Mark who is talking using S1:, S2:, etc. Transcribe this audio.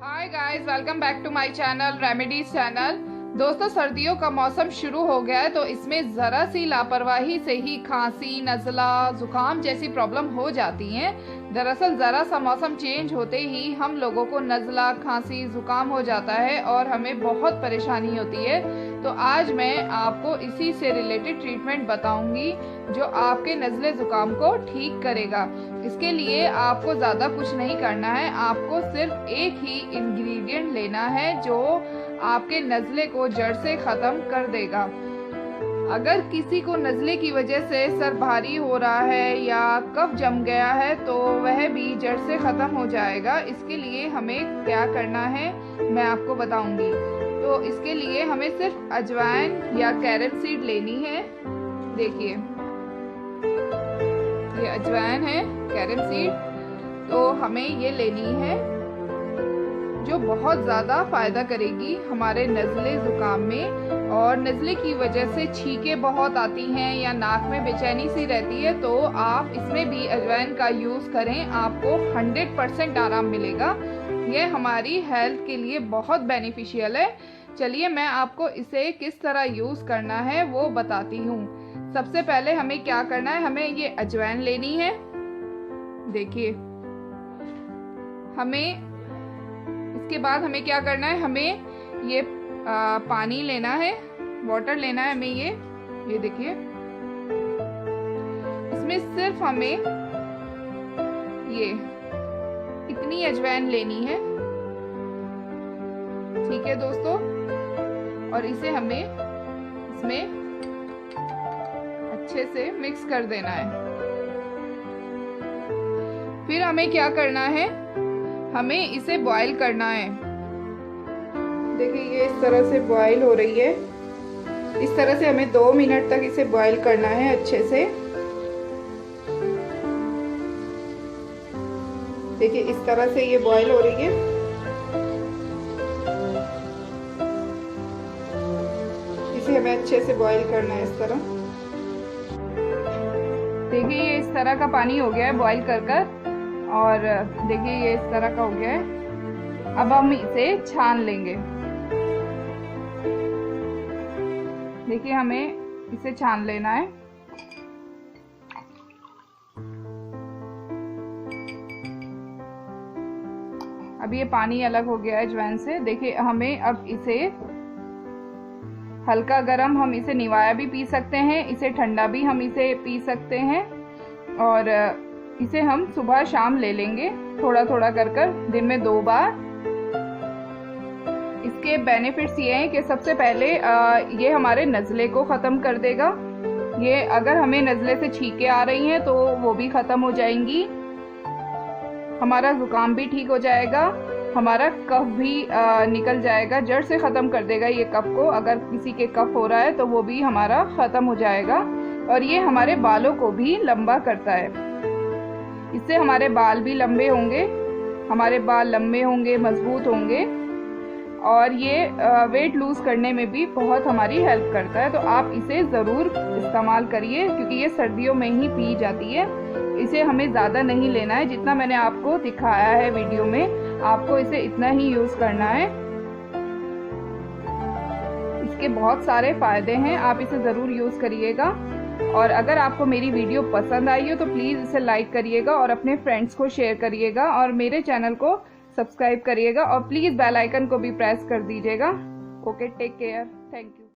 S1: Hi guys, welcome back to my channel remedies channel. दोस्तों, सर्दियों का मौसम शुरू हो गया है तो इसमें ज़रा सी लापरवाही से ही खांसी, नज़ला, जुकाम जैसी प्रॉब्लम हो जाती हैं। दरअसल ज़रा सा मौसम चेंज होते ही हम लोगों को नज़ला, खांसी, जुकाम हो जाता है और हमें बहुत परेशानी होती है। तो आज मैं आपको इसी से रिलेटेड ट्रीटमेंट बताऊंगी जो आपके नज़ले ज़ुकाम को ठीक करेगा। इसके लिए आपको ज़्यादा कुछ नहीं करना है, आपको सिर्फ एक ही इंग्रेडिएंट लेना है जो आपके नज़ले को जड़ से ख़त्म कर देगा। अगर किसी को नज़ले की वजह से सर भारी हो रहा है या कफ जम गया है तो वह भी जड़ से ख़त्म हो जाएगा। इसके लिए हमें क्या करना है मैं आपको बताऊंगी। तो इसके लिए हमें सिर्फ अजवाइन या कैरम सीड लेनी है। देखिए, ये अजवाइन है, कैरम सीड, तो हमें ये लेनी है जो बहुत ज़्यादा फ़ायदा करेगी हमारे नज़ले ज़ुकाम में। और नज़ले की वजह से छींकें बहुत आती हैं या नाक में बेचैनी सी रहती है तो आप इसमें भी अजवाइन का यूज़ करें, आपको 100% आराम मिलेगा। ये हमारी हेल्थ के लिए बहुत बेनिफिशियल है। चलिए मैं आपको इसे किस तरह यूज़ करना है वो बताती हूँ। सबसे पहले हमें क्या करना है, हमें ये अजवाइन लेनी है। देखिए, हमें इसके बाद हमें क्या करना है, हमें ये पानी लेना है, वाटर लेना है हमें। ये देखिए, इसमें सिर्फ हमें ये इतनी अजवाइन लेनी है। ठीक है दोस्तों, और इसे हमें इसमें अच्छे से मिक्स कर देना है। फिर हमें क्या करना है, हमें इसे बॉईल करना है। देखिए, ये इस तरह से बॉईल हो रही है। इस तरह से हमें 2 मिनट तक इसे बॉईल करना है अच्छे से। देखिए, इस तरह से ये बॉईल हो रही है। इसे हमें अच्छे से बॉईल करना है इस तरह। देखिए, ये इस तरह का पानी हो गया है बॉईल कर और देखिए ये इस तरह का हो गया है। अब हम इसे छान लेंगे। देखिए, हमें इसे छान लेना है। अब ये पानी अलग हो गया है अजवाइन से। देखिए, हमें अब इसे हल्का गरम हम इसे निवाया भी पी सकते हैं, इसे ठंडा भी हम इसे पी सकते हैं। और इसे हम सुबह शाम ले लेंगे, थोड़ा थोड़ा कर दिन में 2 बार। इसके बेनिफिट्स ये हैं कि सबसे पहले ये हमारे नज़ले को ख़त्म कर देगा। ये अगर हमें नज़ले से छींकें आ रही हैं तो वो भी ख़त्म हो जाएंगी। हमारा ज़ुकाम भी ठीक हो जाएगा, हमारा कफ भी निकल जाएगा, जड़ से ख़त्म कर देगा ये कफ को। अगर किसी के कफ हो रहा है तो वो भी हमारा ख़त्म हो जाएगा। और ये हमारे बालों को भी लंबा करता है। इससे हमारे बाल भी लंबे होंगे, हमारे बाल लंबे होंगे, मजबूत होंगे। और ये वेट लूज़ करने में भी बहुत हमारी हेल्प करता है। तो आप इसे ज़रूर इस्तेमाल करिए क्योंकि ये सर्दियों में ही पी जाती है। इसे हमें ज़्यादा नहीं लेना है, जितना मैंने आपको दिखाया है वीडियो में आपको इसे इतना ही यूज़ करना है। इसके बहुत सारे फ़ायदे हैं, आप इसे ज़रूर यूज़ करिएगा। और अगर आपको मेरी वीडियो पसंद आई हो तो प्लीज़ इसे लाइक करिएगा और अपने फ्रेंड्स को शेयर करिएगा और मेरे चैनल को सब्सक्राइब करिएगा और प्लीज़ बेल आइकन को भी प्रेस कर दीजिएगा। Okay, take care, thank you.